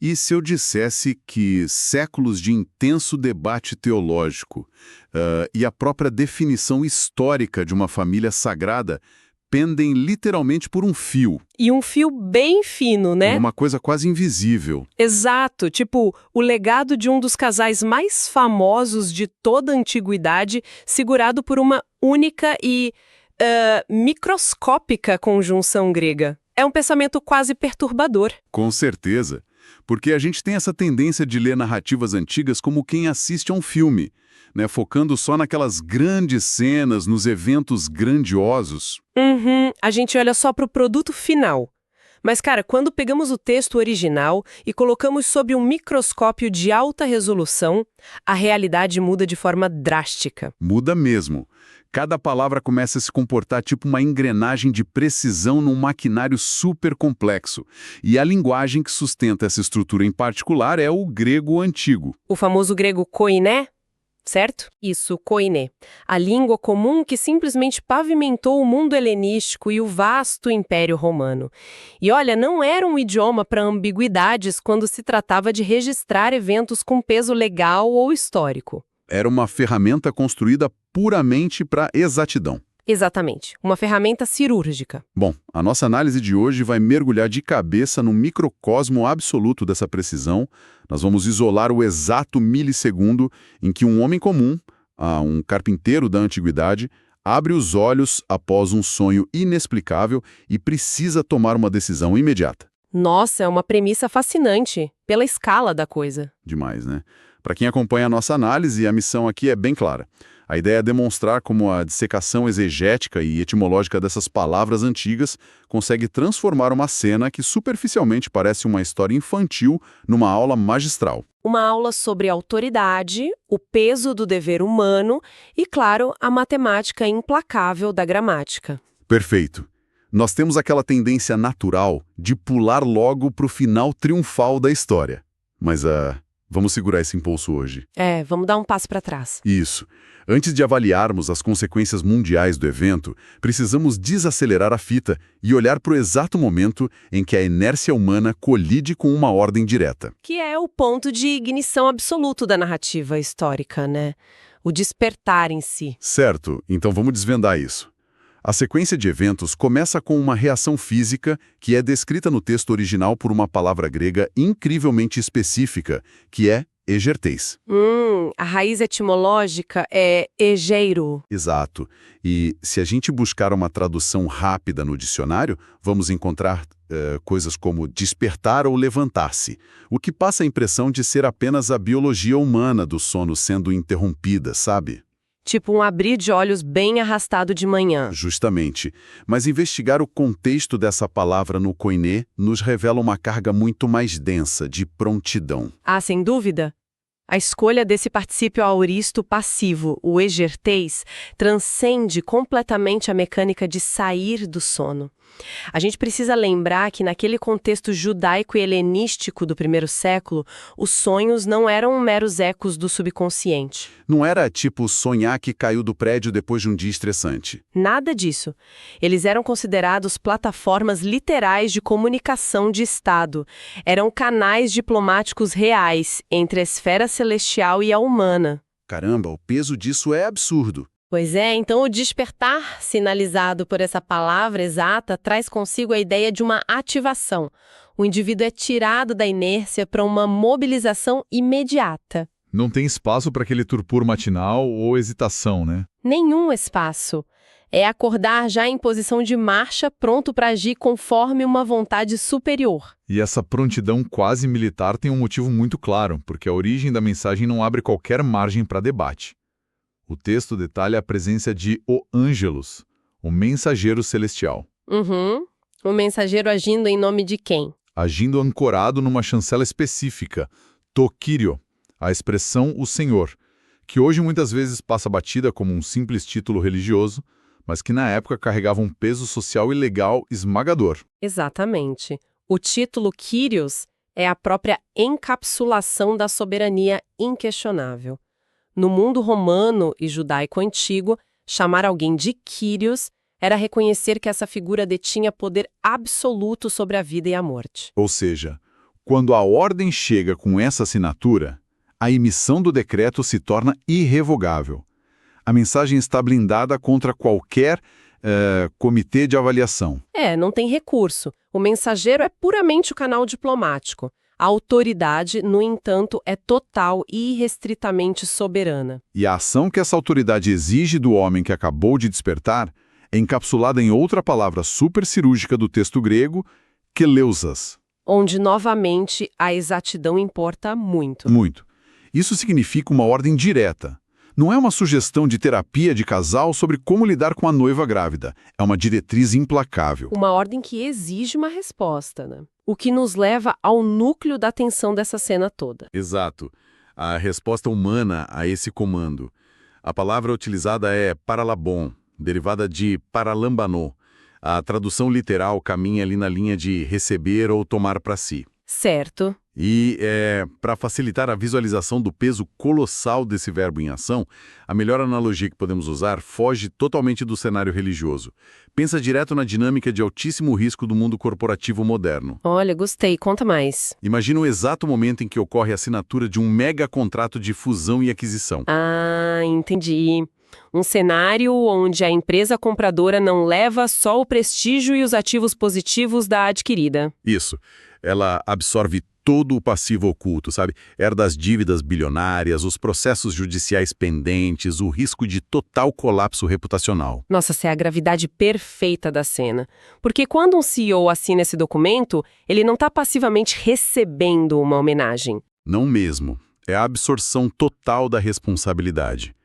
E se eu dissesse que séculos de intenso debate teológico e a própria definição histórica de uma família sagrada pendem literalmente por um fio, E um fio bem fino, né? uma coisa quase invisível. Exato, tipo, o legado de um dos casais mais famosos de toda a antiguidade, segurado por uma única e microscópica conjunção grega. É um pensamento quase perturbador. Com certeza, porque a gente tem essa tendência de ler narrativas antigas como quem assiste a um filme, né, focando só naquelas grandes cenas, nos eventos grandiosos. A gente olha só para o produto final. Mas, cara, quando pegamos o texto original e colocamos sob um microscópio de alta resolução, a realidade muda de forma drástica. Muda mesmo. Cada palavra começa a se comportar tipo uma engrenagem de precisão num maquinário super complexo. E a linguagem que sustenta essa estrutura em particular é o grego antigo. O famoso grego koiné, certo? Isso, koiné. A língua comum que simplesmente pavimentou o mundo helenístico e o vasto Império Romano. E olha, não era um idioma para ambiguidades quando se tratava de registrar eventos com peso legal ou histórico. Era uma ferramenta construída puramente para exatidão. Exatamente, uma ferramenta cirúrgica. Bom, a nossa análise de hoje vai mergulhar de cabeça no microcosmo absoluto dessa precisão. Nós vamos isolar o exato milissegundo em que um homem comum, um carpinteiro da antiguidade, abre os olhos após um sonho inexplicável e precisa tomar uma decisão imediata. Nossa, é uma premissa fascinante, pela escala da coisa. Demais, né? Para quem acompanha a nossa análise, a missão aqui é bem clara. A ideia é demonstrar como a dissecação exegética e etimológica dessas palavras antigas consegue transformar uma cena que superficialmente parece uma história infantil numa aula magistral. Uma aula sobre autoridade, o peso do dever humano e, claro, a matemática implacável da gramática. Perfeito. Nós temos aquela tendência natural de pular logo para o final triunfal da história. Mas vamos segurar esse impulso hoje. Vamos dar um passo para trás. Isso. Antes de avaliarmos as consequências mundiais do evento, precisamos desacelerar a fita e olhar para o exato momento em que a inércia humana colide com uma ordem direta. Que é o ponto de ignição absoluto da narrativa histórica, né? O despertar em si. Certo, então vamos desvendar isso. A sequência de eventos começa com uma reação física que é descrita no texto original por uma palavra grega incrivelmente específica, que é egerteis. A raiz etimológica é egeiro. Exato. E se a gente buscar uma tradução rápida no dicionário, vamos encontrar coisas como despertar ou levantar-se, o que passa a impressão de ser apenas a biologia humana do sono sendo interrompida, sabe? Tipo um abrir de olhos bem arrastado de manhã. Justamente. Mas investigar o contexto dessa palavra no koiné nos revela uma carga muito mais densa, de prontidão. Ah, sem dúvida. A escolha desse particípio aoristo passivo, o egerteis, transcende completamente a mecânica de sair do sono. A gente precisa lembrar que naquele contexto judaico e helenístico do primeiro século, os sonhos não eram meros ecos do subconsciente. Não era tipo sonhar que caiu do prédio depois de um dia estressante. Nada disso. Eles eram considerados plataformas literais de comunicação de Estado. Eram canais diplomáticos reais entre a esfera celestial e a humana. Caramba, o peso disso é absurdo. Pois é, então o despertar, sinalizado por essa palavra exata, traz consigo a ideia de uma ativação. O indivíduo é tirado da inércia para uma mobilização imediata. Não tem espaço para aquele torpor matinal ou hesitação, né? Nenhum espaço. É acordar já em posição de marcha, pronto para agir conforme uma vontade superior. E essa prontidão quase militar tem um motivo muito claro, porque a origem da mensagem não abre qualquer margem para debate. O texto detalha a presença de o Ângelus, o mensageiro celestial. O mensageiro agindo em nome de quem? Agindo ancorado numa chancela específica, to Kyrio, a expressão o Senhor, que hoje muitas vezes passa batida como um simples título religioso, mas que na época carregava um peso social e legal esmagador. Exatamente. O título Kyrios é a própria encapsulação da soberania inquestionável. No mundo romano e judaico antigo, chamar alguém de Kyrios era reconhecer que essa figura detinha poder absoluto sobre a vida e a morte. Ou seja, Quando a ordem chega com essa assinatura, a emissão do decreto se torna irrevogável. A mensagem está blindada contra qualquer comitê de avaliação. Não tem recurso. O mensageiro é puramente o canal diplomático. A autoridade, no entanto, é total e irrestritamente soberana. E a ação que essa autoridade exige do homem que acabou de despertar é encapsulada em outra palavra supercirúrgica do texto grego, keleusas. Onde, novamente, a exatidão importa muito. Muito. Isso significa uma ordem direta. Não é uma sugestão de terapia de casal sobre como lidar com a noiva grávida. É uma diretriz implacável. Uma ordem que exige uma resposta, né? O que nos leva ao núcleo da tensão dessa cena toda. Exato. A resposta humana a esse comando. A palavra utilizada é paralabon, derivada de paralambanô. A tradução literal caminha ali na linha de receber ou tomar para si. Certo. E, para facilitar a visualização do peso colossal desse verbo em ação, a melhor analogia que podemos usar foge totalmente do cenário religioso. Pensa direto na dinâmica de altíssimo risco do mundo corporativo moderno. Olha, gostei. Conta mais. Imagina o exato momento em que ocorre a assinatura de um mega contrato de fusão e aquisição. Ah, entendi. Um cenário onde a empresa compradora não leva só o prestígio e os ativos positivos da adquirida. Isso. Ela absorve todo o passivo oculto, sabe? Herda as dívidas bilionárias, os processos judiciais pendentes, o risco de total colapso reputacional. Nossa, essa é a gravidade perfeita da cena. Porque quando um CEO assina esse documento, ele não está passivamente recebendo uma homenagem. Não mesmo. É a absorção total da responsabilidade.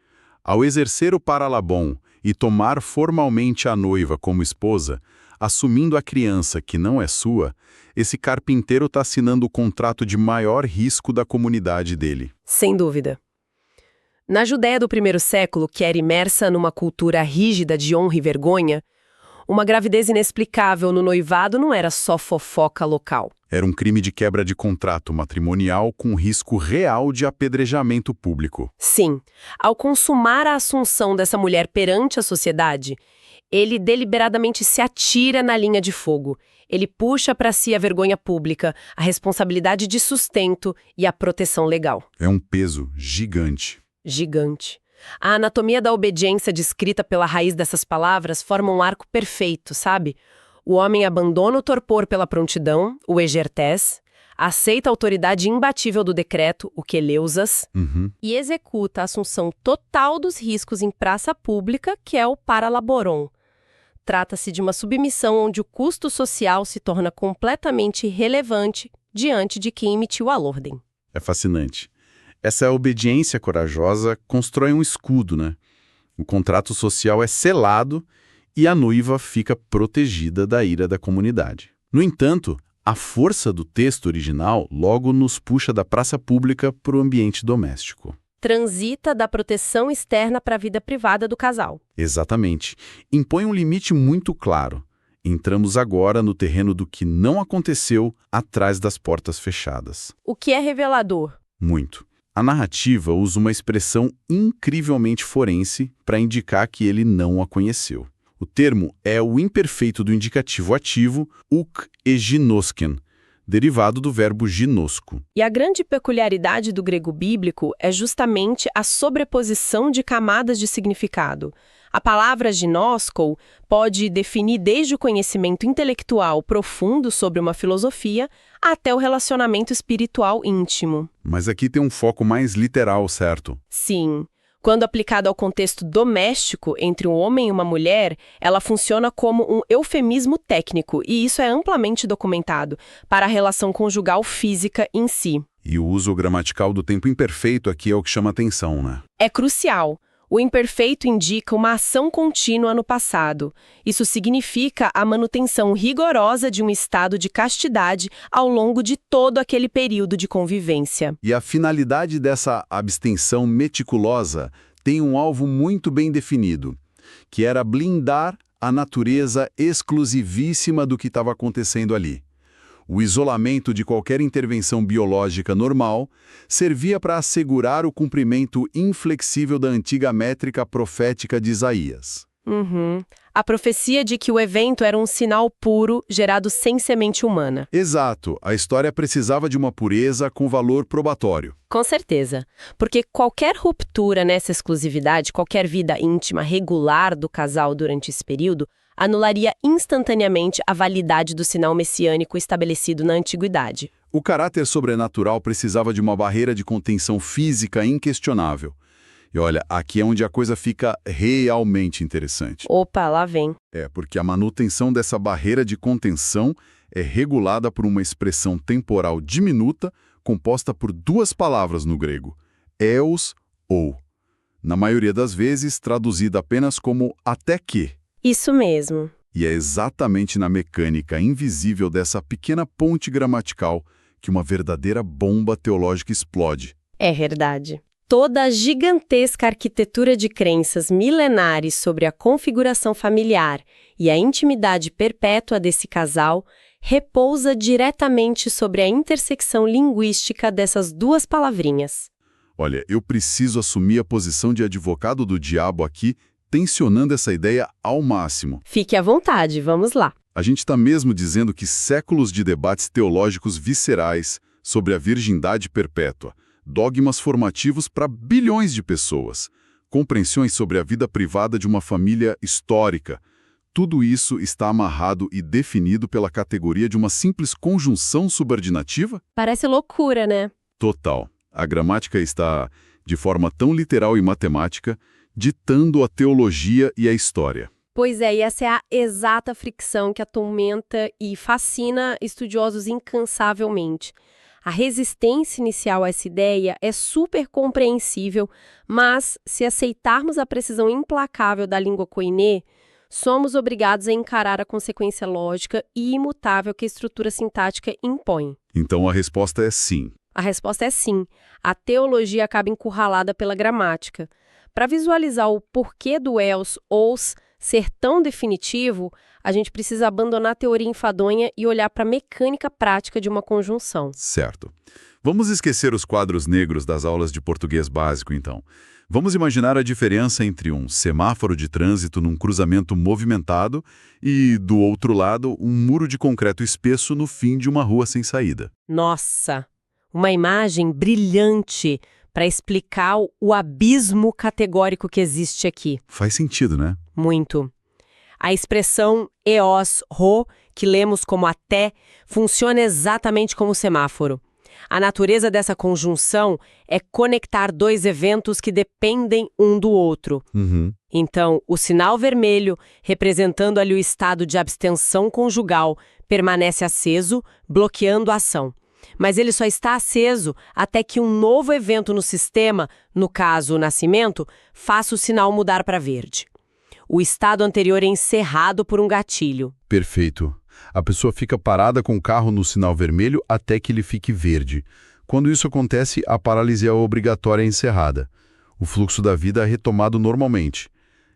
Ao exercer o paralabon e tomar formalmente a noiva como esposa, assumindo a criança que não é sua, esse carpinteiro está assinando o contrato de maior risco da comunidade dele. Sem dúvida. Na Judéia do primeiro século, que era imersa numa cultura rígida de honra e vergonha, uma gravidez inexplicável no noivado não era só fofoca local. Era um crime de quebra de contrato matrimonial com risco real de apedrejamento público. Sim, ao consumar a assunção dessa mulher perante a sociedade, ele deliberadamente se atira na linha de fogo. Ele puxa para si a vergonha pública, a responsabilidade de sustento e a proteção legal. É um peso gigante. Gigante. A anatomia da obediência descrita pela raiz dessas palavras forma um arco perfeito, sabe? O homem abandona o torpor pela prontidão, o egertés, aceita a autoridade imbatível do decreto, o keleusas, e executa a assunção total dos riscos em praça pública, que é o paralaboron. Trata-se de uma submissão onde o custo social se torna completamente irrelevante diante de quem emitiu a ordem. É fascinante. Essa obediência corajosa constrói um escudo, né? O contrato social é selado e a noiva fica protegida da ira da comunidade. No entanto, a força do texto original logo nos puxa da praça pública para o ambiente doméstico. Transita da proteção externa para a vida privada do casal. Exatamente. Impõe um limite muito claro. Entramos agora no terreno do que não aconteceu atrás das portas fechadas. O que é revelador? Muito. A narrativa usa uma expressão incrivelmente forense para indicar que ele não a conheceu. O termo é o imperfeito do indicativo ativo uk e ginosken, derivado do verbo ginosco. E a grande peculiaridade do grego bíblico é justamente a sobreposição de camadas de significado. A palavra ginosko pode definir desde o conhecimento intelectual profundo sobre uma filosofia até o relacionamento espiritual íntimo. Mas aqui tem um foco mais literal, certo? Sim. Quando aplicada ao contexto doméstico entre um homem e uma mulher, ela funciona como um eufemismo técnico, e isso é amplamente documentado, para a relação conjugal física em si. E o uso gramatical do tempo imperfeito aqui é o que chama atenção, né? É crucial. O imperfeito indica uma ação contínua no passado. Isso significa a manutenção rigorosa de um estado de castidade ao longo de todo aquele período de convivência. E a finalidade dessa abstenção meticulosa tem um alvo muito bem definido, que era blindar a natureza exclusivíssima do que estava acontecendo ali. O isolamento de qualquer intervenção biológica normal servia para assegurar o cumprimento inflexível da antiga métrica profética de Isaías. Uhum. A profecia de que o evento era um sinal puro gerado sem semente humana. Exato, a história precisava de uma pureza com valor probatório. Com certeza. Porque qualquer ruptura nessa exclusividade, qualquer vida íntima regular do casal durante esse período, anularia instantaneamente a validade do sinal messiânico estabelecido na antiguidade. O caráter sobrenatural precisava de uma barreira de contenção física inquestionável. E olha, aqui é onde a coisa fica realmente interessante. Opa, lá vem. Porque a manutenção dessa barreira de contenção é regulada por uma expressão temporal diminuta composta por duas palavras no grego, eos ou. Na maioria das vezes, traduzida apenas como até que. Isso mesmo. E é exatamente na mecânica invisível dessa pequena ponte gramatical que uma verdadeira bomba teológica explode. É verdade. Toda a gigantesca arquitetura de crenças milenares sobre a configuração familiar e a intimidade perpétua desse casal repousa diretamente sobre a intersecção linguística dessas duas palavrinhas. Olha, eu preciso assumir a posição de advogado do diabo aqui, tensionando essa ideia ao máximo. Fique à vontade, vamos lá. A gente está mesmo dizendo que séculos de debates teológicos viscerais sobre a virgindade perpétua, dogmas formativos para bilhões de pessoas, compreensões sobre a vida privada de uma família histórica, tudo isso está amarrado e definido pela categoria de uma simples conjunção subordinativa? Parece loucura, né? Total. A gramática está, de forma tão literal e matemática, ditando a teologia e a história. Pois é, e essa é a exata fricção que atormenta e fascina estudiosos incansavelmente. A resistência inicial a essa ideia é super compreensível, mas se aceitarmos a precisão implacável da língua koiné, somos obrigados a encarar a consequência lógica e imutável que a estrutura sintática impõe. Então a resposta é sim. A resposta é sim. A teologia acaba encurralada pela gramática. Para visualizar o porquê do eos, ous, ser tão definitivo, a gente precisa abandonar a teoria enfadonha e olhar para a mecânica prática de uma conjunção. Certo. Vamos esquecer os quadros negros das aulas de português básico, então. Vamos imaginar a diferença entre um semáforo de trânsito num cruzamento movimentado e, do outro lado, um muro de concreto espesso no fim de uma rua sem saída. Nossa! Uma imagem brilhante para explicar o abismo categórico que existe aqui. Faz sentido, né? Muito. A expressão eos, ro, que lemos como até, funciona exatamente como semáforo. A natureza dessa conjunção é conectar dois eventos que dependem um do outro. Então, o sinal vermelho, representando ali o estado de abstenção conjugal, permanece aceso, bloqueando a ação. Mas ele só está aceso até que um novo evento no sistema, no caso o nascimento, faça o sinal mudar para verde. O estado anterior é encerrado por um gatilho. Perfeito. A pessoa fica parada com o carro no sinal vermelho até que ele fique verde. Quando isso acontece, a paralisia obrigatória é encerrada. O fluxo da vida é retomado normalmente.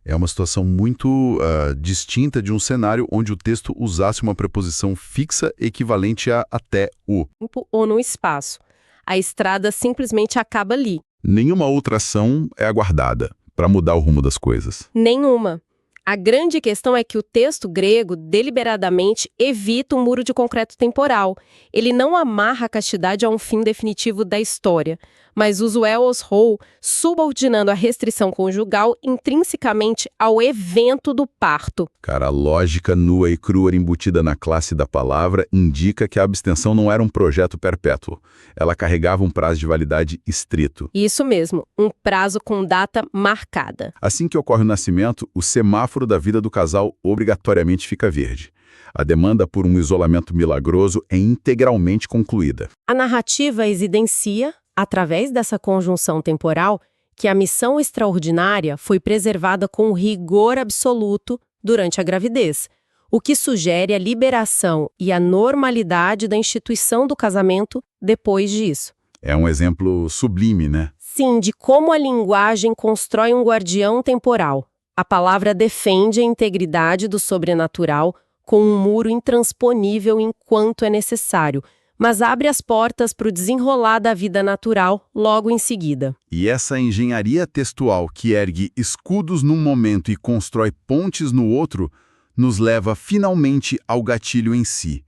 É uma situação muito distinta de um cenário onde o texto usasse uma preposição fixa equivalente a até o. Ou no espaço. A estrada simplesmente acaba ali. Nenhuma outra ação é aguardada para mudar o rumo das coisas. Nenhuma. A grande questão é que o texto grego deliberadamente evita um muro de concreto temporal. Ele não amarra a castidade a um fim definitivo da história, mas usa o eos rho, subordinando a restrição conjugal intrinsecamente ao evento do parto. Cara, a lógica nua e crua embutida na classe da palavra indica que a abstenção não era um projeto perpétuo. Ela carregava um prazo de validade estrito. Isso mesmo, um prazo com data marcada. Assim que ocorre o nascimento, o semáforo da vida do casal obrigatoriamente fica verde. A demanda por um isolamento milagroso é integralmente concluída. A narrativa evidencia, através dessa conjunção temporal, que a missão extraordinária foi preservada com rigor absoluto durante a gravidez, o que sugere a liberação e a normalidade da instituição do casamento depois disso. É um exemplo sublime, né? Sim, de como a linguagem constrói um guardião temporal. A palavra defende a integridade do sobrenatural com um muro intransponível enquanto é necessário, mas abre as portas para o desenrolar da vida natural logo em seguida. E essa engenharia textual que ergue escudos num momento e constrói pontes no outro, nos leva finalmente ao gatilho em si.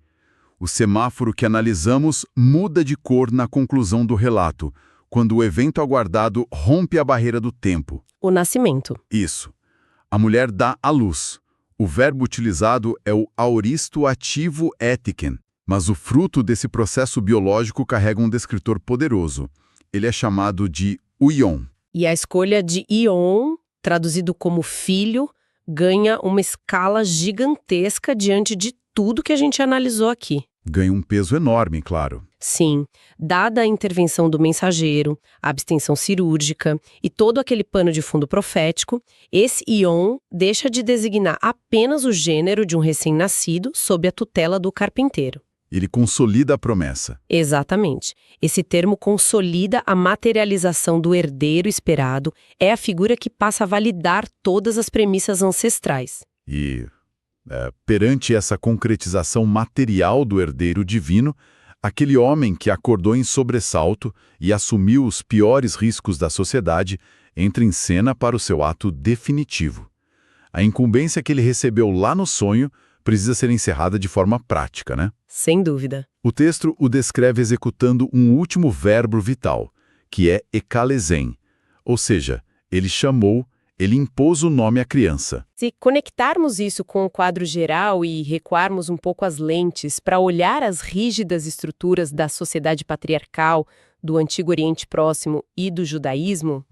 O semáforo que analisamos muda de cor na conclusão do relato, quando o evento aguardado rompe a barreira do tempo. O nascimento. Isso. A mulher dá à luz. O verbo utilizado é o aoristo ativo étiken, mas o fruto desse processo biológico carrega um descritor poderoso. Ele é chamado de uion. E a escolha de Ion, traduzido como filho, ganha uma escala gigantesca diante de tudo que a gente analisou aqui. Ganha um peso enorme, claro. Sim, dada a intervenção do mensageiro, a abstenção cirúrgica e todo aquele pano de fundo profético, esse Ion deixa de designar apenas o gênero de um recém-nascido sob a tutela do carpinteiro. Ele consolida a promessa. Exatamente. Esse termo consolida a materialização do herdeiro esperado, é a figura que passa a validar todas as premissas ancestrais. E, perante essa concretização material do herdeiro divino, aquele homem que acordou em sobressalto e assumiu os piores riscos da sociedade entra em cena para o seu ato definitivo. A incumbência que ele recebeu lá no sonho precisa ser encerrada de forma prática, né? Sem dúvida. O texto o descreve executando um último verbo vital, que é ekalesen, ou seja, ele chamou, ele impôs o nome à criança. Se conectarmos isso com o quadro geral e recuarmos um pouco as lentes para olhar as rígidas estruturas da sociedade patriarcal, do Antigo Oriente Próximo e do judaísmo,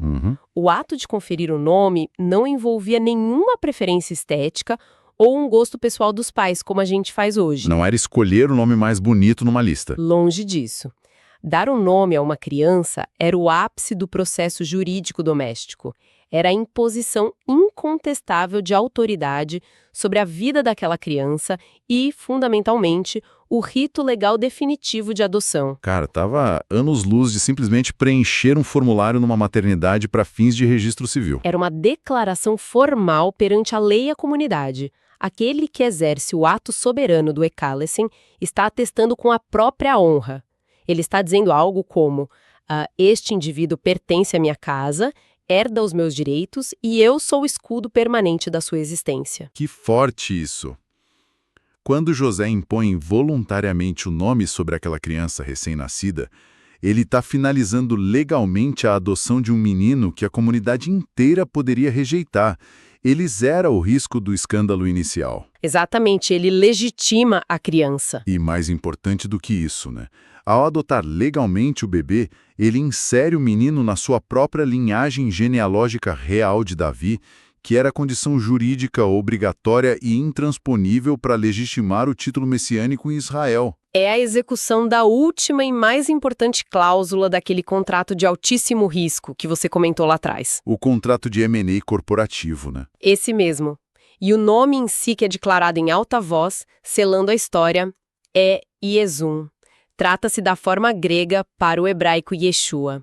o ato de conferir o nome não envolvia nenhuma preferência estética ou um gosto pessoal dos pais, como a gente faz hoje. Não era escolher o nome mais bonito numa lista. Longe disso. Dar um nome a uma criança era o ápice do processo jurídico doméstico. Era a imposição incontestável de autoridade sobre a vida daquela criança e, fundamentalmente, o rito legal definitivo de adoção. Cara, tava anos-luz de simplesmente preencher um formulário numa maternidade para fins de registro civil. Era uma declaração formal perante a lei e a comunidade. Aquele que exerce o ato soberano do ekalesen está atestando com a própria honra. Ele está dizendo algo como, este indivíduo pertence à minha casa, herda os meus direitos e eu sou o escudo permanente da sua existência. Que forte isso! Quando José impõe voluntariamente o nome sobre aquela criança recém-nascida, ele está finalizando legalmente a adoção de um menino que a comunidade inteira poderia rejeitar. Ele zera o risco do escândalo inicial. Exatamente, ele legitima a criança. E mais importante do que isso, né? Ao adotar legalmente o bebê, ele insere o menino na sua própria linhagem genealógica real de Davi, que era a condição jurídica obrigatória e intransponível para legitimar o título messiânico em Israel. É a execução da última e mais importante cláusula daquele contrato de altíssimo risco que você comentou lá atrás. O contrato de M&A corporativo, né? Esse mesmo. E o nome em si que é declarado em alta voz, selando a história, é Iezum. Trata-se da forma grega para o hebraico Yeshua.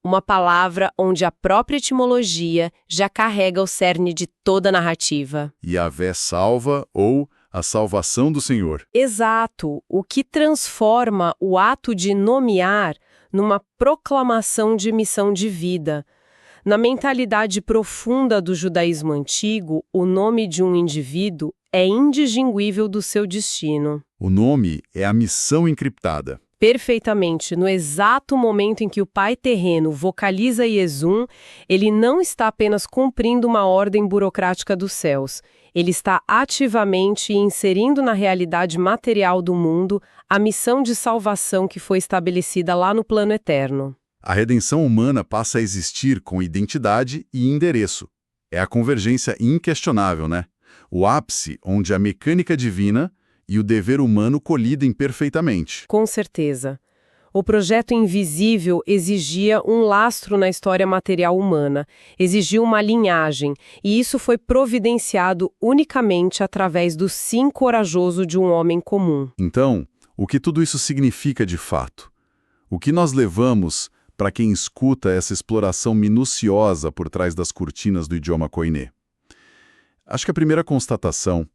Uma palavra onde a própria etimologia já carrega o cerne de toda a narrativa. Yahvé salva ou a salvação do Senhor. Exato, o que transforma o ato de nomear numa proclamação de missão de vida. Na mentalidade profunda do judaísmo antigo, o nome de um indivíduo é indistinguível do seu destino. O nome é a missão encriptada. Perfeitamente. No exato momento em que o pai terreno vocaliza Iezum, ele não está apenas cumprindo uma ordem burocrática dos céus. Ele está ativamente inserindo na realidade material do mundo a missão de salvação que foi estabelecida lá no plano eterno. A redenção humana passa a existir com identidade e endereço. É a convergência inquestionável, né? O ápice onde a mecânica divina e o dever humano colidem perfeitamente. Com certeza. O projeto invisível exigia um lastro na história material humana, exigia uma linhagem, e isso foi providenciado unicamente através do sim corajoso de um homem comum. Então, o que tudo isso significa de fato? O que nós levamos para quem escuta essa exploração minuciosa por trás das cortinas do idioma koiné? Acho que a primeira constatação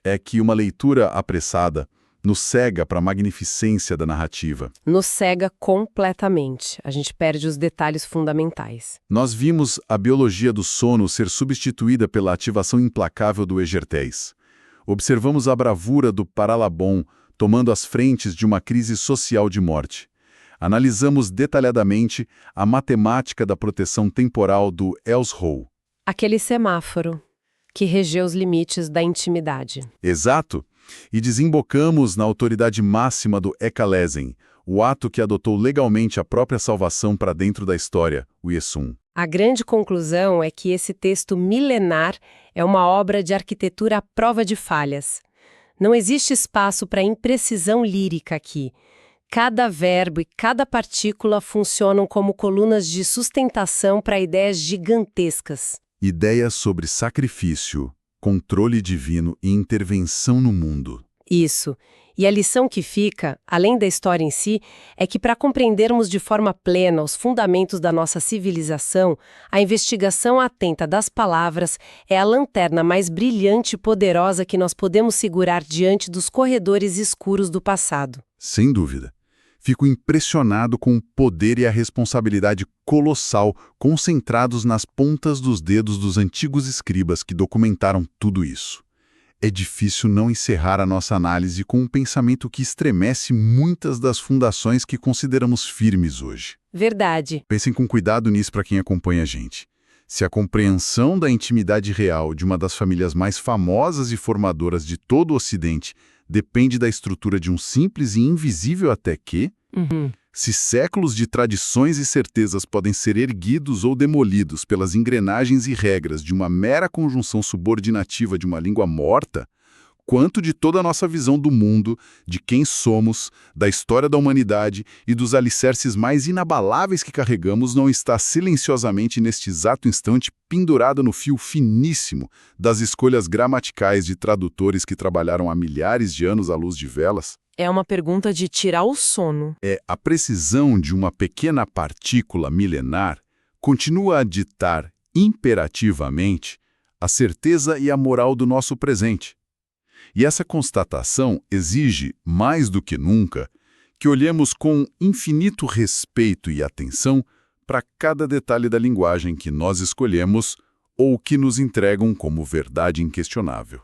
é que uma leitura apressada Nos cega para a magnificência da narrativa. Nos cega completamente. A gente perde os detalhes fundamentais. Nós vimos a biologia do sono ser substituída pela ativação implacável do Egertez. Observamos a bravura do Paralabon tomando as frentes de uma crise social de morte. Analisamos detalhadamente a matemática da proteção temporal do Elshow. Aquele semáforo que regeu os limites da intimidade. Exato. E desembocamos na autoridade máxima do Ekalesen, o ato que adotou legalmente a própria salvação para dentro da história, o Yesum. A grande conclusão é que esse texto milenar é uma obra de arquitetura à prova de falhas. Não existe espaço para imprecisão lírica aqui. Cada verbo e cada partícula funcionam como colunas de sustentação para ideias gigantescas. Ideias sobre sacrifício, controle divino e intervenção no mundo. Isso. E a lição que fica, além da história em si, é que para compreendermos de forma plena os fundamentos da nossa civilização, a investigação atenta das palavras é a lanterna mais brilhante e poderosa que nós podemos segurar diante dos corredores escuros do passado. Sem dúvida. Fico impressionado com o poder e a responsabilidade colossal concentrados nas pontas dos dedos dos antigos escribas que documentaram tudo isso. É difícil não encerrar a nossa análise com um pensamento que estremece muitas das fundações que consideramos firmes hoje. Verdade. Pensem com cuidado nisso para quem acompanha a gente. Se a compreensão da intimidade real de uma das famílias mais famosas e formadoras de todo o Ocidente depende da estrutura de um simples e invisível até que, se séculos de tradições e certezas podem ser erguidos ou demolidos pelas engrenagens e regras de uma mera conjunção subordinativa de uma língua morta, quanto de toda a nossa visão do mundo, de quem somos, da história da humanidade e dos alicerces mais inabaláveis que carregamos não está silenciosamente neste exato instante pendurada no fio finíssimo das escolhas gramaticais de tradutores que trabalharam há milhares de anos à luz de velas? É uma pergunta de tirar o sono. A precisão de uma pequena partícula milenar continua a ditar imperativamente a certeza e a moral do nosso presente. E essa constatação exige, mais do que nunca, que olhemos com infinito respeito e atenção para cada detalhe da linguagem que nós escolhemos ou que nos entregam como verdade inquestionável.